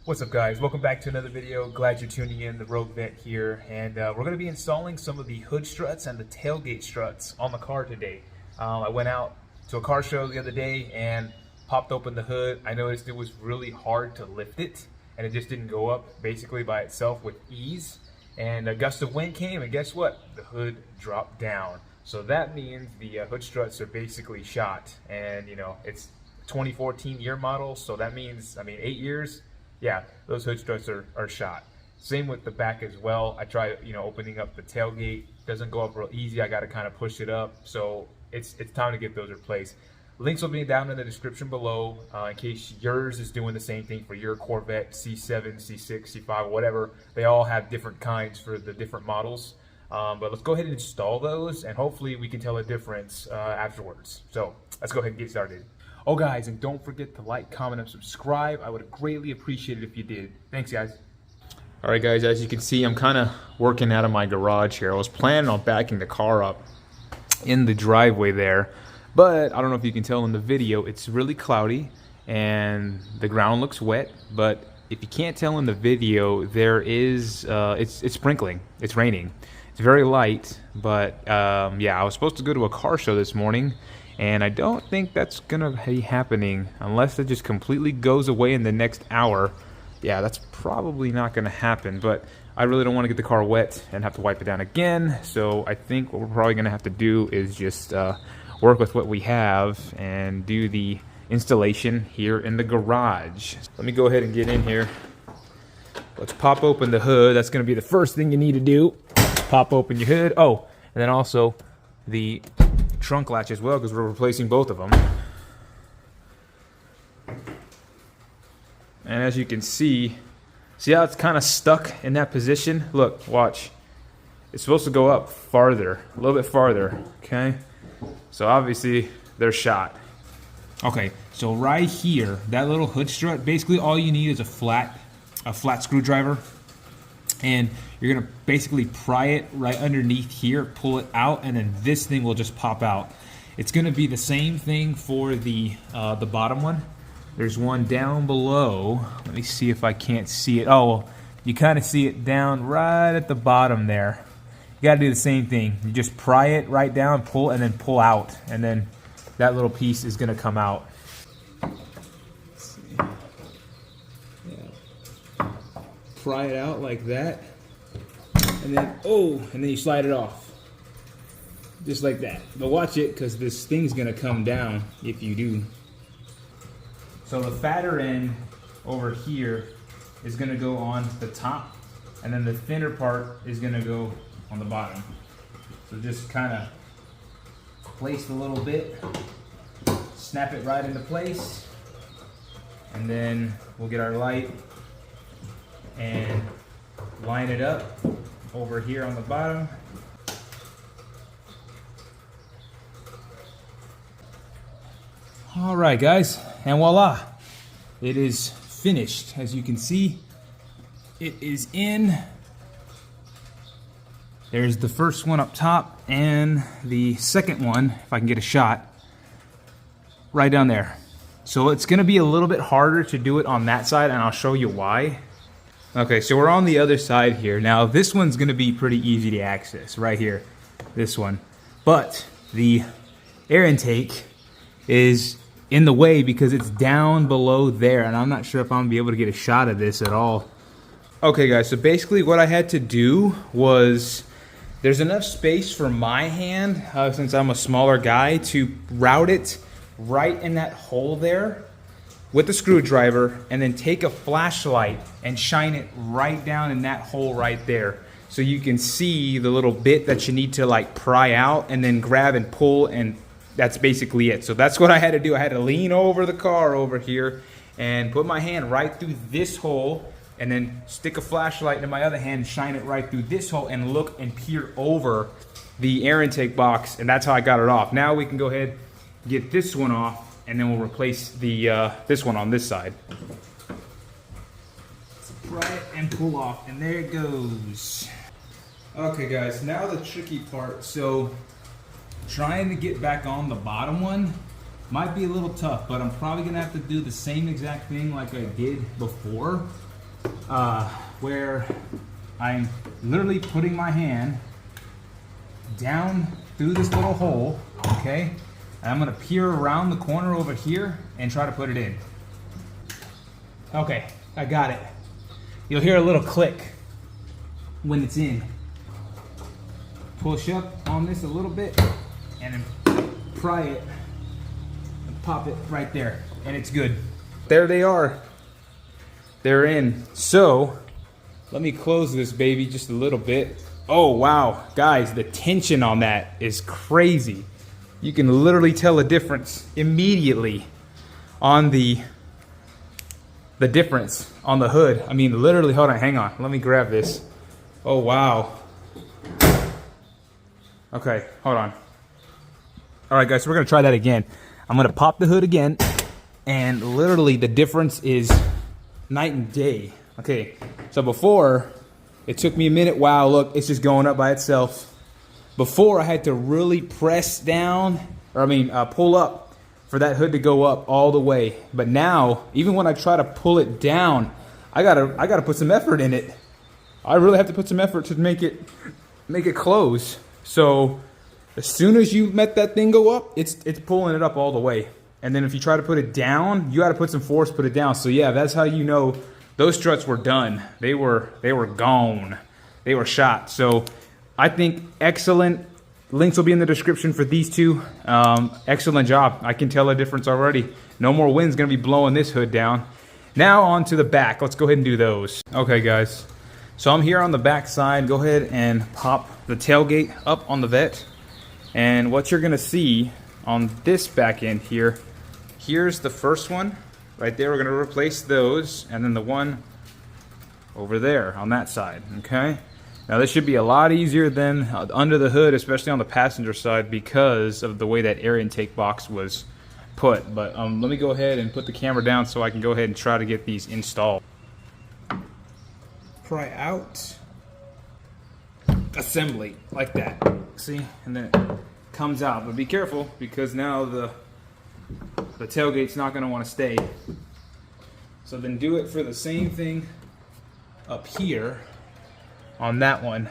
What's up, guys? Welcome back to another video. Glad you're tuning in. The Rogue Vet here, and we're going to be installing some of the hood struts and the tailgate struts on the car today. I went out to a car show the other day and popped open the hood. I noticed it was really hard to lift it, and it just didn't go up basically by itself with ease. And a gust of wind came, and guess what? The hood dropped down. So that means the hood struts are basically shot, and you know, it's 2014 year model, so that means, 8 years. Yeah, those hood struts are shot. Same with the back as well. I tried, opening up the tailgate. Doesn't go up real easy. I got to kind of push it up. So it's time to get those replaced. Links will be down in the description below in case yours is doing the same thing for your Corvette C7, C6, C5, whatever. They all have different kinds for the different models. But let's go ahead and install those, and hopefully we can tell a difference afterwards. So let's go ahead and get started. Oh guys, and don't forget to like, comment, and subscribe. I would greatly appreciate it if you did. Thanks, guys. All right, guys, as you can see, I'm kind of working out of my garage here. I was planning on backing the car up in the driveway there, but I don't know if you can tell in the video, it's really cloudy and the ground looks wet. But if you can't tell in the video, there is, it's sprinkling, it's raining. It's very light, but yeah, I was supposed to go to a car show this morning, and I don't think that's gonna be happening unless it just completely goes away in the next hour. Yeah, that's probably not gonna happen, but I really don't want to get the car wet and have to wipe it down again. So I think what we're probably gonna have to do is just work with what we have and do the installation here in the garage. Let me go ahead and get in here. Let's pop open the hood. That's gonna be the first thing you need to do. Pop open your hood. Oh, and then also the trunk latch as well, because we're replacing both of them. And as you can see how it's kind of stuck in that position? Look, watch. It's supposed to go up farther, a little bit farther, okay? So obviously they're shot. Okay, so right here, that little hood strut, basically all you need is a flat screwdriver. And you're gonna basically pry it right underneath here, pull it out, and then this thing will just pop out. It's gonna be the same thing for the bottom one. There's one down below. Let me see if I can't see it. Oh, well, you kind of see it down right at the bottom there. You gotta do the same thing. You just pry it right down, pull, and then pull out, and then that little piece is gonna come out. Pry it out like that, and then you slide it off just like that. But watch it, because this thing's gonna come down if you do. So the fatter end over here is gonna go on the top, and then the thinner part is gonna go on the bottom. So just kind of place a little bit, snap it right into place, and then we'll get our light and line it up over here on the bottom. All right, guys, and voila, it is finished. As you can see, it is in. There's the first one up top, and the second one, if I can get a shot, right down there. So it's gonna be a little bit harder to do it on that side, and I'll show you why. Okay, so we're on the other side here. Now this one's gonna be pretty easy to access, right here, this one. But the air intake is in the way because it's down below there, and I'm not sure if I'm gonna be able to get a shot of this at all. Okay guys, so basically what I had to do was, there's enough space for my hand, since I'm a smaller guy, to route it right in that hole there with the screwdriver, and then take a flashlight and shine it right down in that hole right there, so you can see the little bit that you need to like pry out, and then grab and pull, and that's basically it. So that's what I had to do. I had to lean over the car over here and put my hand right through this hole, and then stick a flashlight in my other hand and shine it right through this hole, and look and peer over the air intake box, and that's how I got it off. Now we can go ahead and get this one off, and then we'll replace the this one on this side. So pry it and pull off, and there it goes. Okay guys, now the tricky part. So trying to get back on the bottom one might be a little tough, but I'm probably gonna have to do the same exact thing like I did before. where I'm literally putting my hand down through this little hole, okay? And I'm gonna peer around the corner over here and try to put it in. Okay, I got it. You'll hear a little click when it's in. Push up on this a little bit and then pry it and pop it right there, and it's good. There they are. They're in. So let me close this baby just a little bit. Oh wow, guys, the tension on that is crazy. You can literally tell a difference immediately on the difference on the hood. I mean, literally, hold on, hang on. Let me grab this. Oh wow. Okay, hold on. All right, guys, so we're gonna try that again. I'm gonna pop the hood again, and literally the difference is night and day. Okay, so before, it took me a minute. Wow, look, it's just going up by itself. Before, I had to really press down, pull up for that hood to go up all the way. But now, even when I try to pull it down, I gotta put some effort in it. I really have to put some effort to make it close. So as soon as you let that thing go up, it's pulling it up all the way. And then if you try to put it down, you got to put some force to put it down. So yeah, that's how you know those struts were done. They were gone. They were shot. So I think excellent. Links will be in the description for these two. Excellent job. I can tell a difference already. No more wind's gonna be blowing this hood down. Now on to the back. Let's go ahead and do those. Okay, guys. So I'm here on the back side. Go ahead and pop the tailgate up on the Vette. And what you're gonna see on this back end here, here's the first one. Right there, we're gonna replace those. And then the one over there on that side, okay? Now this should be a lot easier than under the hood, especially on the passenger side, because of the way that air intake box was put. But let me go ahead and put the camera down so I can go ahead and try to get these installed. Pry out, assembly, like that. See, and then it comes out. But be careful, because now the tailgate's not gonna wanna stay. So then do it for the same thing up here. On that one,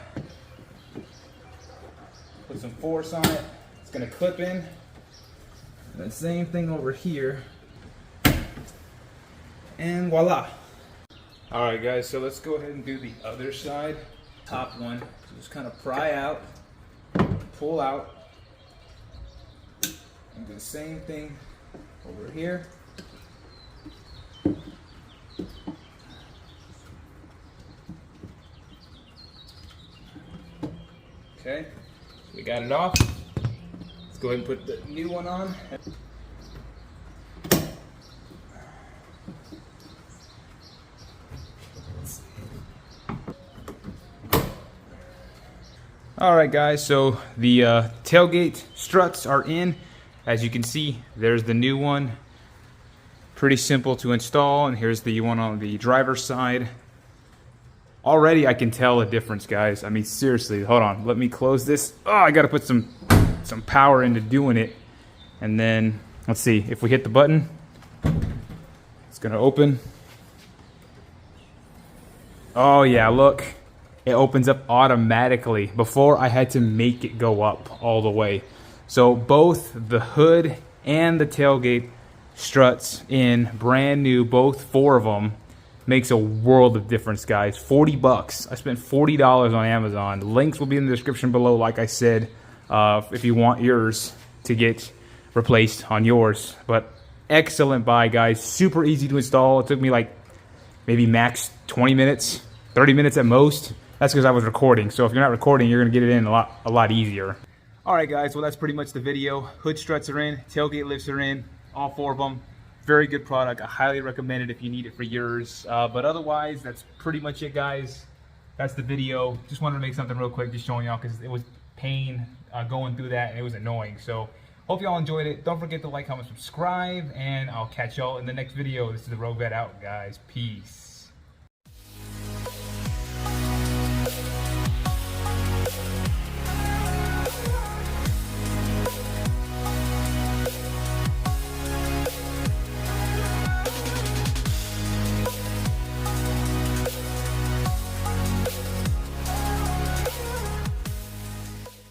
put some force on it. It's gonna clip in. And the same thing over here, and voila. All right, guys. So let's go ahead and do the other side. Top one. So just kind of pry out, pull out, and do the same thing over here. Okay, we got it off. Let's go ahead and put the new one on. All right, guys, so the tailgate struts are in. As you can see, there's the new one. Pretty simple to install, and here's the one on the driver's side. Already I can tell a difference, guys. I mean, seriously, hold on. Let me close this. Oh, I gotta put some power into doing it. And then, let's see, if we hit the button, it's gonna open. Oh yeah, look. It opens up automatically. Before, I had to make it go up all the way. So both the hood and the tailgate struts in, brand new, both 4 of them. Makes a world of difference, guys. 40 bucks. I spent $40 on Amazon. Links will be in the description below, like I said, if you want yours to get replaced on yours. But excellent buy, guys. Super easy to install. It took me like maybe max 20 minutes, 30 minutes at most. That's because I was recording. So if you're not recording, you're gonna get it in a lot easier. All right, guys. Well, that's pretty much the video. Hood struts are in. Tailgate lifts are in. All 4 of them. Very good product. I highly recommend it if you need it for yours. But otherwise, that's pretty much it, guys. That's the video. Just wanted to make something real quick, just showing y'all, because it was pain going through that, and it was annoying. So hope y'all enjoyed it. Don't forget to like, comment, subscribe, and I'll catch y'all in the next video. This is the Rogue Vet out, guys. Peace.